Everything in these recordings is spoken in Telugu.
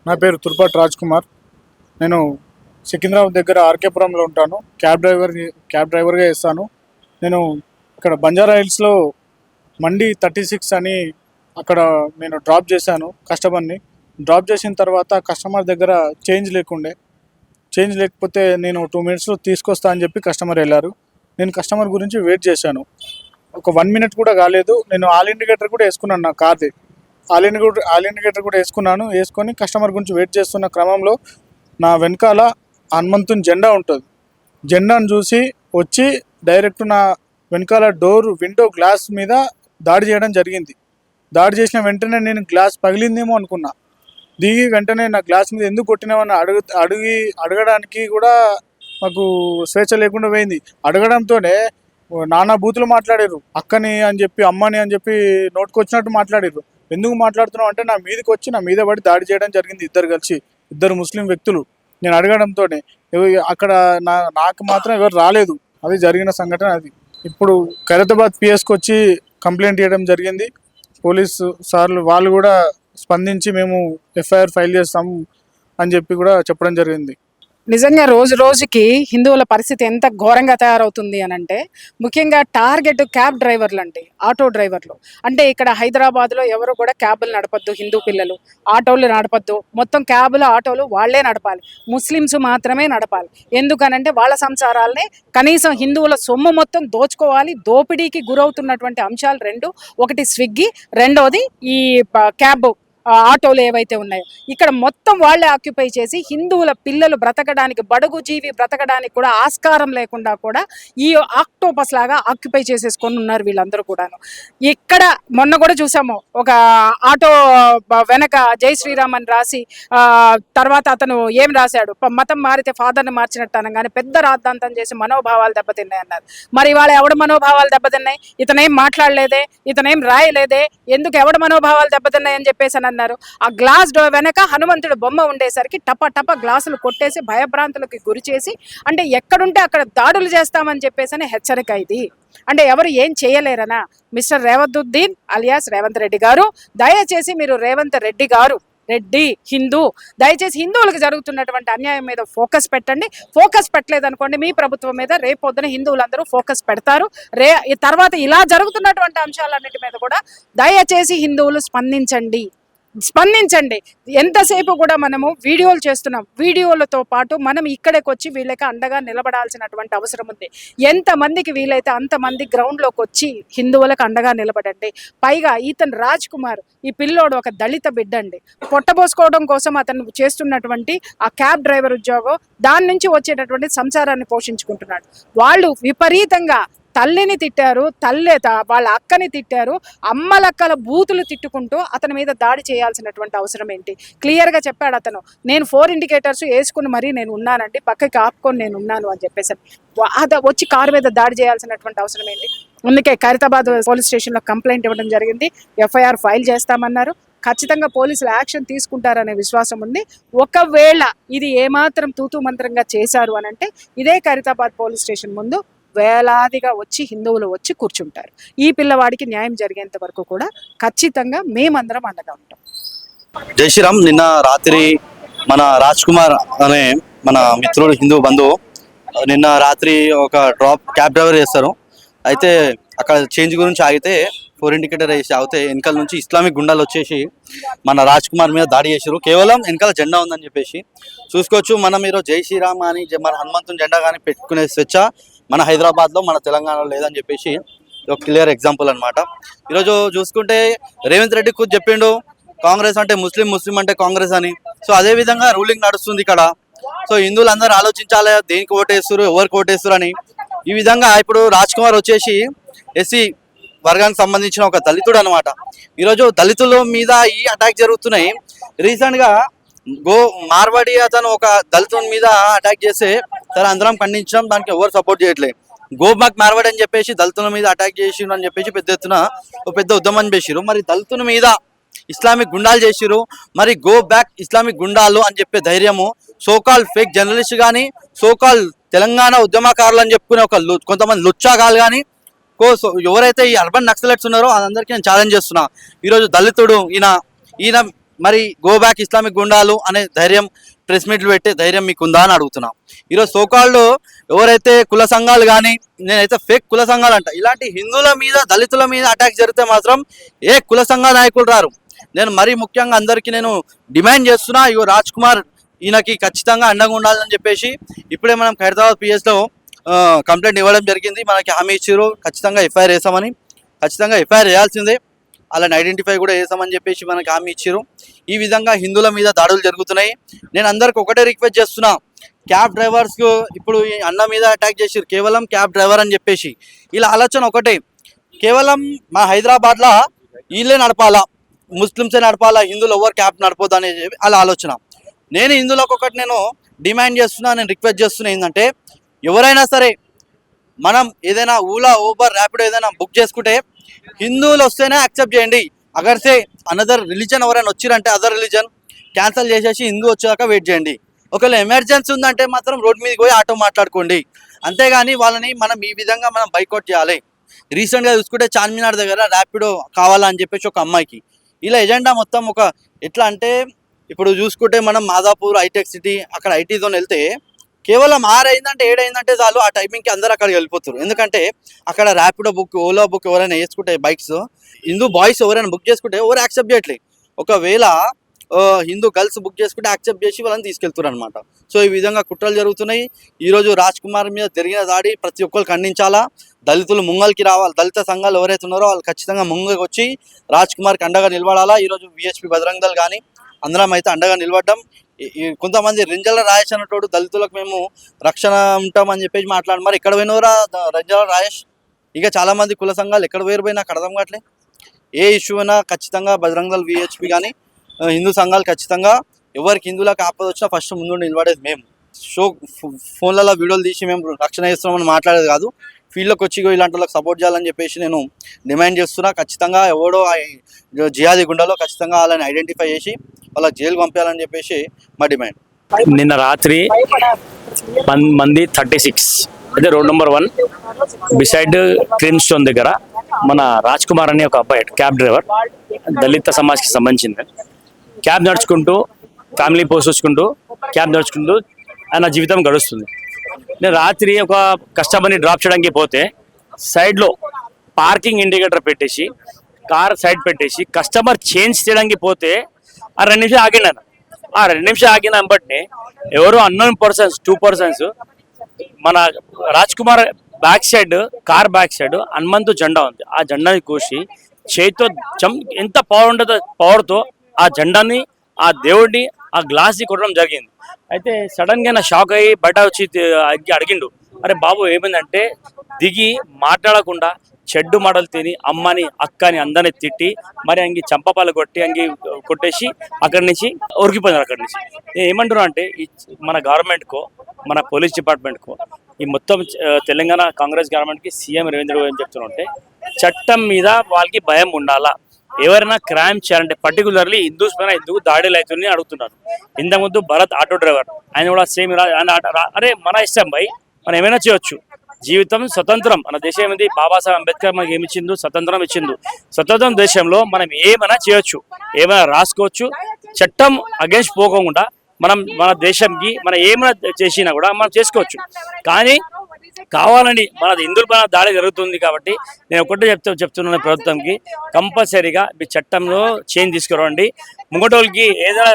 నా పేరు తుర్పాటి రాజ్ కుమార్. నేను సికింద్రాబాద్ దగ్గర ఆర్కేపురంలో ఉంటాను. క్యాబ్ డ్రైవర్గా చేస్తాను. నేను ఇక్కడ బంజారా హిల్స్లో మండి 36 అని అక్కడ నేను డ్రాప్ చేశాను కస్టమర్ని. డ్రాప్ చేసిన తర్వాత కస్టమర్ దగ్గర చేంజ్ లేకపోతే నేను 2 మినిట్స్లో తీసుకొస్తా అని చెప్పి కస్టమర్ వెళ్ళారు. నేను కస్టమర్ గురించి వెయిట్ చేశాను. ఒక 1 మినిట్ కూడా కాలేదు. నేను ఆల్ ఇండికేటర్ కూడా వేసుకున్నాను, నా కార్ది ఆల్ ఇండికేటర్ కూడా వేసుకొని కస్టమర్ గురించి వెయిట్ చేస్తున్న క్రమంలో నా వెనకాల హనుమంతుని జెండా ఉంటుంది. జెండాను చూసి వచ్చి డైరెక్ట్ నా వెనకాల విండో గ్లాస్ మీద దాడి చేయడం జరిగింది. దాడి చేసిన వెంటనే నేను గ్లాస్ పగిలిందేమో అనుకున్నా. దిగి వెంటనే నా గ్లాస్ మీద ఎందుకు కొట్టినామని అడగడానికి కూడా మాకు స్వేచ్ఛ లేకుండా పోయింది. అడగడంతోనే నానా బూతులు మాట్లాడారు. అక్కని అని చెప్పి, అమ్మని అని చెప్పి నోటుకొచ్చినట్టు మాట్లాడారు. ఎందుకు మాట్లాడుతున్నావు అంటే నా మీదకి వచ్చి నా మీద పడి దాడి చేయడం జరిగింది. ఇద్దరు ముస్లిం వ్యక్తులు. నేను అడగడంతోనే అక్కడ నాకు మాత్రం ఎవరు రాలేదు. అది జరిగిన సంఘటన. అది ఇప్పుడు ఖైరతాబాద్ పిఎస్కి వచ్చి కంప్లైంట్ చేయడం జరిగింది. పోలీసు సార్లు వాళ్ళు కూడా స్పందించి మేము ఎఫ్ఐఆర్ ఫైల్ చేస్తాము అని చెప్పి కూడా చెప్పడం జరిగింది. నిజంగా రోజు రోజుకి హిందువుల పరిస్థితి ఎంత ఘోరంగా తయారవుతుంది అని అంటే, ముఖ్యంగా టార్గెట్ క్యాబ్ డ్రైవర్లు అండి, ఆటో డ్రైవర్లు. అంటే ఇక్కడ హైదరాబాద్లో ఎవరు కూడా క్యాబులు నడపద్దు, హిందూ పిల్లలు ఆటోలు నడపద్దు, మొత్తం క్యాబులు ఆటోలు వాళ్లే నడపాలి, ముస్లిమ్స్ మాత్రమే నడపాలి. ఎందుకనంటే వాళ్ళ సంసారాలని కనీసం హిందువుల సొమ్ము మొత్తం దోచుకోవాలి. దోపిడీకి గురవుతున్నటువంటి అంశాలు రెండు. ఒకటి స్విగ్గీ, రెండోది ఈ క్యాబ్ ఆటోలు ఏవైతే ఉన్నాయో ఇక్కడ మొత్తం వాళ్ళే ఆక్యుపై చేసి హిందువుల పిల్లలు బ్రతకడానికి, బడుగు జీవి బ్రతకడానికి కూడా ఆస్కారం లేకుండా కూడా ఈ ఆక్టోపస్ లాగా ఆక్యుపై చేసేసుకొని ఉన్నారు వీళ్ళందరూ కూడాను. ఇక్కడ మొన్న కూడా చూసాము, ఒక ఆటో వెనక జై శ్రీరామ్ అని రాసి తర్వాత అతను ఏం రాశాడు, మతం మారితే ఫాదర్ని మార్చినట్టు అనగానే పెద్ద రాద్ధాంతం చేసి మనోభావాలు దెబ్బతిన్నాయి అన్నారు. మరి వాళ్ళ ఎవడ మనోభావాలు దెబ్బతిన్నాయి? ఇతనేం మాట్లాడలేదే, ఇతనేం రాయలేదే, ఎందుకు ఎవడ మనోభావాలు దెబ్బతిన్నాయి అని చెప్పేసి అన్నారు. ఆ గ్లాస్ డోర్ వెనక హనుమంతుడు బొమ్మ ఉండేసరికి టప గ్లాసులు కొట్టేసి భయభ్రాంతులకు గురి చేసి, అంటే ఎక్కడుంటే అక్కడ దాడులు చేస్తామని చెప్పేసి హెచ్చరిక ఇది. అంటే ఎవరు ఏం చేయలేరనా? మిస్టర్ రేవంతుద్దీన్ అలియాస్ రేవంత్ రెడ్డి గారు, దయచేసి మీరు రేవంత్ రెడ్డి గారు, రెడ్డి హిందూ, దయచేసి హిందువులకు జరుగుతున్నటువంటి అన్యాయం మీద ఫోకస్ పెట్టండి. ఫోకస్ పెట్టలేదనుకోండి మీ ప్రభుత్వం మీద రేపొద్దున హిందువులందరూ ఫోకస్ పెడతారు. తర్వాత ఇలా జరుగుతున్నటువంటి అంశాలన్నిటి మీద కూడా దయచేసి హిందువులు స్పందించండి. ఎంతసేపు కూడా మనము వీడియోలు చేస్తున్నాం, వీడియోలతో పాటు మనం ఇక్కడికి వచ్చి వీళ్ళకి అండగా నిలబడాల్సినటువంటి అవసరం ఉంది. ఎంతమందికి వీలైతే అంతమంది గ్రౌండ్లోకి వచ్చి హిందువులకు అండగా నిలబడండి. పైగా ఇతను రాజ్ కుమార్, ఈ పిల్లోడు ఒక దళిత బిడ్డ అండి. పొట్టబోసుకోవడం కోసం అతను చేస్తున్నటువంటి ఆ క్యాబ్ డ్రైవర్ ఉద్యోగం, దాని నుంచి వచ్చేటటువంటి సంసారాన్ని పోషించుకుంటున్నాడు. వాళ్ళు విపరీతంగా తల్లిని తిట్టారు, వాళ్ళ అక్కని తిట్టారు, అమ్మలక్కల బూతులు తిట్టుకుంటూ అతని మీద దాడి చేయాల్సినటువంటి అవసరం ఏంటి? క్లియర్గా చెప్పాడు అతను, నేను 4 ఇండికేటర్స్ వేసుకుని మరీ నేను ఉన్నానండి, పక్కకి ఆపుకొని నేను ఉన్నాను అని చెప్పేసి. వచ్చి కారు మీద దాడి చేయాల్సినటువంటి అవసరం ఏంటి? అందుకే ఖైరతాబాద్ పోలీస్ స్టేషన్లో కంప్లైంట్ ఇవ్వడం జరిగింది. ఎఫ్ఐఆర్ ఫైల్ చేస్తామన్నారు. ఖచ్చితంగా పోలీసులు యాక్షన్ తీసుకుంటారనే విశ్వాసం ఉంది. ఒకవేళ ఇది ఏమాత్రం తూతూ మంత్రంగా చేశారు అని అంటే ఇదే ఖైరతాబాద్ పోలీస్ స్టేషన్ ముందు వేలాదిగా వచ్చి హిందువులు వచ్చి కూర్చుంటారు. ఈ పిల్లవాడికి న్యాయం జరిగేంత వరకు కూడా ఖచ్చితంగా మేమందరం అండగా ఉంటాం. జై శ్రీరామ్. నిన్న రాత్రి మన రాజ్ కుమార్ అనే మన మిత్రుడు, హిందూ బంధువు, నిన్న రాత్రి ఒక క్యాబ్ డ్రైవర్ చేస్తారు. అయితే అక్కడ చేంజ్ గురించి ఆగితే 4 ఇండికేటర్ వేసి ఆగితే వెనకాల నుంచి ఇస్లామిక్ గుండాలు వచ్చేసి మన రాజ్ కుమార్ మీద దాడి చేశారు. కేవలం వెనకాల జెండా ఉందని చెప్పేసి. చూసుకోవచ్చు, మనం ఈరోజు జై శ్రీరామ్ అని, మన హనుమంతుని జెండా కానీ పెట్టుకునే స్వేచ్ఛ మన హైదరాబాద్లో, మన తెలంగాణలో లేదని చెప్పేసి ఒక క్లియర్ ఎగ్జాంపుల్ అనమాట. ఈరోజు చూసుకుంటే రేవంత్ రెడ్డి కూడా చెప్పిండు, కాంగ్రెస్ అంటే ముస్లిం అంటే కాంగ్రెస్ అని. సో అదే విధంగా రూలింగ్ నడుస్తుంది ఇక్కడ. సో హిందువులందరూ ఆలోచించాలి, దేనికి ఓటేస్తారు, ఎవరికి ఓటేస్తారు అని. ఈ విధంగా ఇప్పుడు రాజ్ కుమార్ వచ్చేసి ఎస్సీ వర్గానికి సంబంధించిన ఒక దళితుడు అనమాట. ఈరోజు దళితుల మీద ఈ అటాక్ జరుగుతున్నాయి. రీసెంట్గా మార్వాడి అతను ఒక దళితుని మీద అటాక్ చేస్తే సరే అందరం ఖండించడం, దానికి ఎవరు సపోర్ట్ చేయట్లేదు. గోబ్యాక్ మార్వాడి అని చెప్పేసి దళితుల మీద అటాక్ చేసిరు అని చెప్పేసి పెద్ద ఎత్తున ఒక పెద్ద ఉద్యమం చేసిరు. మరి దళితుల మీద ఇస్లామిక్ గుండాలు చేసిరు. మరి గో బ్యాక్ ఇస్లామిక్ గుండాలు అని చెప్పే ధైర్యము సోకాల్ ఫేక్ జర్నలిస్ట్ కానీ, సోకాల్ తెలంగాణ ఉద్యమకారులు అని చెప్పుకునే కొంతమంది లుచ్చాగాలు కానీ, ఎవరైతే ఈ అర్బన్ నక్సలైట్స్ ఉన్నారో అందరికీ నేను ఛాలెంజ్ చేస్తున్నా. ఈరోజు దళితుడు ఈయన మరి గో బ్యాక్ ఇస్లామిక్ గుండాలు అనే ధైర్యం ప్రెస్ మీట్లు పెట్టే ధైర్యం మీకు ఉందా అని అడుగుతున్నాం. ఈరోజు సోకాళ్ళు ఎవరైతే కుల సంఘాలు కానీ, నేనైతే ఫేక్ కుల సంఘాలు అంట, ఇలాంటి హిందువుల మీద దళితుల మీద అటాక్ జరిగితే మాత్రం ఏ కుల సంఘ నాయకులు రారు. నేను మరీ ముఖ్యంగా అందరికీ నేను డిమాండ్ చేస్తున్నా, ఇగో రాజ్ కుమార్ ఈయనకి ఖచ్చితంగా అండగా ఉండాలని చెప్పేసి ఇప్పుడే మనం హైదరాబాద్ పిఎస్లో కంప్లైంట్ ఇవ్వడం జరిగింది. మనకి హామీ ఇచ్చారు ఖచ్చితంగా ఎఫ్ఐఆర్ వేసామని. ఖచ్చితంగా ఎఫ్ఐఆర్ వేయాల్సిందే, అలాని ఐడెంటిఫై కూడా చేసామని చెప్పేసి మనకి హామీ ఇచ్చారు. ఈ విధంగా హిందువుల మీద దాడులు జరుగుతున్నాయి. నేను అందరికి ఒకటే రిక్వెస్ట్ చేస్తున్నా, క్యాబ్ డ్రైవర్స్ ఇప్పుడు ఈ అన్న మీద అటాక్ చేసారు కేవలం క్యాబ్ డ్రైవర్ అని చెప్పేసి. ఇలా ఆలోచన ఒకటే, కేవలం మా హైదరాబాద్లో వీళ్ళే నడపాలా, ముస్లిమ్సే నడపాలా, హిందువులు ఎవరు క్యాబ్ నడపొద్దు అనేది అలా ఆలోచన. నేను హిందువులకు ఒకటి నేను డిమాండ్ చేస్తున్నా, నేను రిక్వెస్ట్ చేస్తున్నా ఏంటంటే, ఎవరైనా సరే మనం ఏదైనా ఓలా ఊబర్ ర్యాపిడో ఏదైనా బుక్ చేసుకుంటే హిందువులు వస్తేనే యాక్సెప్ట్ చేయండి. అగర్సే అనదర్ రిలీజన్ ఎవరైనా వచ్చిరంటే అదర్ రిలీజన్ క్యాన్సిల్ చేసేసి హిందూ వచ్చాక వెయిట్ చేయండి. ఒకవేళ ఎమర్జెన్సీ ఉందంటే మాత్రం రోడ్ మీదకి పోయి ఆటో మాట్లాడుకోండి. అంతేగాని వాళ్ళని మనం ఈ విధంగా మనం బైకౌట్ చేయాలి. రీసెంట్గా చూసుకుంటే చార్మినార్ దగ్గర ర్యాపిడో కావాలని చెప్పేసి ఒక అమ్మాయికి ఇలా ఎజెండా మొత్తం ఒక ఎట్లా అంటే, ఇప్పుడు చూసుకుంటే మనం మాదాపూర్ హైటెక్ సిటీ అక్కడ ఐటీ జోన్ వెళ్తే కేవలం 6 అయిందంటే 7 అయిందంటే చాలు, ఆ టైమింగ్కి అందరూ అక్కడికి వెళ్ళిపోతారు. ఎందుకంటే అక్కడ ర్యాపిడో బుక్, ఓలా బుక్ ఎవరైనా వేసుకుంటే బైక్స్, హిందూ బాయ్స్ ఎవరైనా బుక్ చేసుకుంటే ఎవరు యాక్సెప్ట్ చేయట్లేదు. ఒకవేళ హిందూ గర్ల్స్ బుక్ చేసుకుంటే యాక్సెప్ట్ చేసి వాళ్ళని తీసుకెళ్తారు అనమాట. సో ఈ విధంగా కుట్రలు జరుగుతున్నాయి. ఈరోజు రాజ్ కుమార్ మీద జరిగిన దాడి ప్రతి ఒక్కరు ఖండించాలా. దళితులు ముంగల్కి రావాలి, దళిత సంఘాలు ఎవరైతే ఉన్నారో వాళ్ళు ఖచ్చితంగా ముంగకి వచ్చి రాజ్ కుమార్కి అండగా నిలబడాలా. ఈరోజు విహెచ్పి బజరంగ్ దళ్ కానీ అందరం అయితే అండగా నిలబడ్డం. కొంతమంది రెంజల రాయేష్ అన్నట్టు దళితులకు మేము రక్షణ ఉంటామని చెప్పేసి మాట్లాడు, మరి ఎక్కడ పోయినవరా రెంజల రాయేష్? ఇక చాలా మంది కుల సంఘాలు ఎక్కడ వేరు పోయినా నాకు అర్థం కావట్లే. ఏ ఇష్యూ అయినా ఖచ్చితంగా బజరంగ్ దళ్, విహెచ్పి కానీ హిందూ సంఘాలు ఖచ్చితంగా ఎవరికి హిందువులకు ఆపద వచ్చినా ఫస్ట్ ముందు నిలబడేది మేము. ఫోన్లలో వీడియోలు తీసి మేము రక్షణ చేస్తున్నామని మాట్లాడేది కాదు. ఫీల్డ్లోకి వచ్చి ఇలాంటి వాళ్ళకి సపోర్ట్ చేయాలని చెప్పేసి నేను డిమాండ్ చేస్తున్నా. ఖచ్చితంగా ఎవడో జిహాదీ గుండాలో ఖచ్చితంగా వాళ్ళని ఐడెంటిఫై చేసి వాళ్ళ జైలు పంపించాలని చెప్పేసి మా డిమాండ్. నిన్న రాత్రి మంది 36 అదే road number 1 beside cream stone దగ్గర మన రాజ్ కుమార్ అనే ఒక అబ్బాయి క్యాబ్ డ్రైవర్, దళిత సమాజ్కి సంబంధించింది. క్యాబ్ నడుచుకుంటూ ఫ్యామిలీ పోస్ట్ వచ్చుకుంటూ క్యాబ్ నడుచుకుంటూ ఆయన జీవితం గడుస్తుంది. నేను రాత్రి ఒక కస్టమర్ని డ్రాప్ చేయడానికి పోతే సైడ్లో పార్కింగ్ ఇండికేటర్ పెట్టేసి కార్ సైడ్ పెట్టేసి కస్టమర్ చేంజ్ చేయడానికి పోతే ఆ 2 నిమిషాలు ఆగినాను. ఆ 2 నిమిషాలు ఆగిన బట్టి ఎవరో అన్నోన్ పర్సన్స్ 2 పర్సన్స్ మన Raj Kumar back side, car back side Hanumanthu జెండా ఉంది, ఆ జెండాని కోసి చేతితో ఎంత పవర్ ఉంటుందో పవర్తో ఆ జెండాని, ఆ దేవుడిని, ఆ గ్లాస్ని కొట్టడం జరిగింది. అయితే సడన్గా నా షాక్ అయ్యి బయట వచ్చి అడిగిండు, అరే బాబు ఏమైందంటే దిగి మాట్లాడకుండా చెడ్డు మాటలు తిని అమ్మని అక్కని అందరిని తిట్టి మరి అంగి చంపపాలు కొట్టేసి అక్కడి నుంచి ఉరికిపోయినారు. అక్కడి నుంచి నేను ఏమంటున్నా అంటే మన గవర్నమెంట్కో మన పోలీస్ డిపార్ట్మెంట్కో ఈ మొత్తం తెలంగాణ కాంగ్రెస్ గవర్నమెంట్కి సీఎం రేవంత్ రెడ్డి ఏం చెప్తున్నా అంటే చట్టం మీద వాళ్ళకి భయం ఉండాలా. ఎవరైనా క్రైమ్ చేయాలంటే పర్టికులర్లీ హిందూస్ పైన ఎందుకు దాడులు అవుతుంది అడుగుతున్నారు. ఇంతకుముందు భరత్ ఆటో డ్రైవర్ ఆయన కూడా సేమ్ అరే మన ఇష్టం భయ్, మనం ఏమైనా చేయొచ్చు, జీవితం స్వతంత్రం, మన దేశం ఏమిటి, బాబాసాహెబ్ అంబేద్కర్ మనకి ఏమి ఇచ్చిండు, స్వతంత్రం ఇచ్చిండు. స్వతంత్రం దేశంలో మనం ఏమైనా చేయొచ్చు, ఏమైనా రాసుకోవచ్చు, చట్టం అగేన్స్ట్ పోకుండా మనం మన దేశంకి మనం ఏమైనా చేసినా కూడా మనం చేసుకోవచ్చు. కానీ కావాలని మన హిందువుల పైన దాడి జరుగుతుంది కాబట్టి నేను ఒకటే చెప్తున్నాను ప్రభుత్వంకి, కంపల్సరీగా మీ చట్టంలో చేంజ్ తీసుకురండి. ముంగటోళ్ళకి ఏదైనా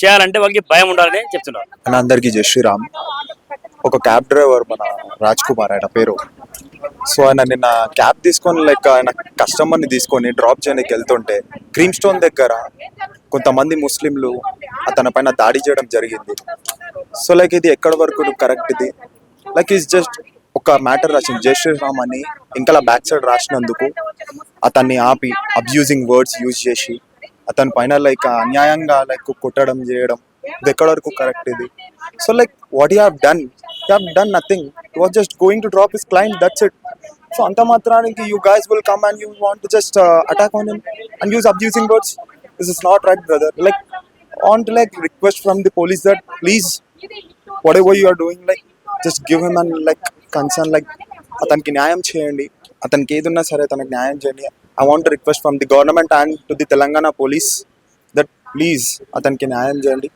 చేయాలంటే వాళ్ళకి భయం ఉండాలని చెప్తున్నాను. అందరికీ జై శ్రీరామ్. ఒక క్యాబ్ డ్రైవర్ మన రాజ్ కుమార్ ఆయన పేరు. సో ఆయన నిన్న క్యాబ్ తీసుకొని ఆయన కస్టమర్ని తీసుకొని డ్రాప్ చేయడానికి వెళ్తుంటే క్రీమ్ స్టోన్ దగ్గర కొంతమంది ముస్లింలు అతని పైన దాడి చేయడం జరిగింది. సో ఇది ఎక్కడి వరకు కరెక్ట్? ఇది ఈజ్ జస్ట్ ఒక మ్యాటర్ రాసింది జై శ్రీరామ్ అని ఇంకా బ్యాక్ సైడ్ రాసినందుకు అతన్ని ఆపి అబ్యూజింగ్ వర్డ్స్ యూజ్ చేసి అతని పైన అన్యాయంగా కొట్టడం చేయడం, ఇది ఎక్కడి వరకు కరెక్ట్? ఇది so what you have done nothing. You was just going to drop his client, that's it. So అంత మాత్రానికి you guys will come and you want to just attack on him and use abusing words. This is not right brother. want to request from the police that please whatever you are doing just give him an concern, అతనికి న్యాయం చేయండి, అతనికి ఏది ఉన్నా సరే అతనికి న్యాయం చేయండి. I want to request from the government and to the Telangana police that please అతనికి న్యాయం చేయండి.